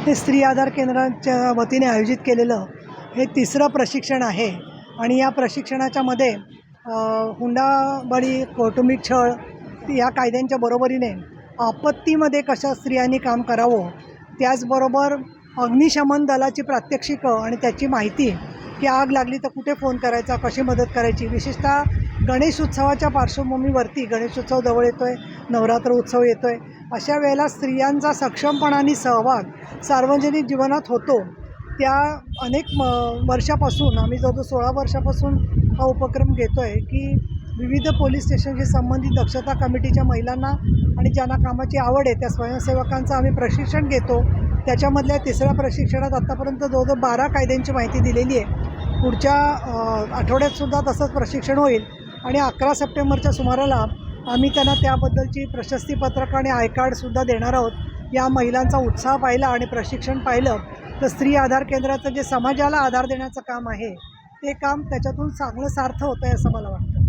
हे स्त्री आधार केंद्राच्या वतीने आयोजित केलेलं हे तिसरं प्रशिक्षण आहे आणि या प्रशिक्षणाच्या मध्ये हुंडाबळी, कौटुंबिक छळ या कायद्यांच्या बरोबरीने आपत्तीमध्ये कशा स्त्रियांनी काम करावं, त्याचबरोबर अग्निशमन दलाची प्रात्यक्षिकं आणि त्याची माहिती की आग लागली तर कुठे फोन करायचा, कशी मदत करायची. विशेषतः गणेश उत्सवाच्या पार्श्वभूमीवरती गणेशोत्सव जवळ येतो आहे, नवरात्र उत्सव येतो आहे. अशा वेळेला स्त्रियांचा सक्षमपणा आणि सहभाग सार्वजनिक जीवनात होतो. त्या अनेक वर्षापासून आम्ही जवळजवळ 16 वर्षापासून हा उपक्रम घेतो आहे की विविध पोलीस स्टेशनशी संबंधित दक्षता कमिटीच्या महिलांना आणि ज्यांना कामाची आवड आहे त्या स्वयंसेवकांचं आम्ही प्रशिक्षण घेतो. त्याच्यामधल्या तिसऱ्या प्रशिक्षणात आत्तापर्यंत जवळजवळ 12 कायद्यांची माहिती दिलेली आहे. पुढच्या आठवड्यातसुद्धा तसंच प्रशिक्षण होईल आणि 11 सप्टेंबरच्या सुमाराला आम्ही त्यांना त्याबद्दलची प्रशस्तीपत्रक आणि आय कार्डसुद्धा देणार आहोत. या महिलांचा उत्साह पाहिला आणि प्रशिक्षण पाहिलं तर स्त्री आधार केंद्राचं जे समाजाला आधार देण्याचं काम आहे ते काम त्याच्यातून चांगलं सार्थ होतं आहे असं मला वाटतं.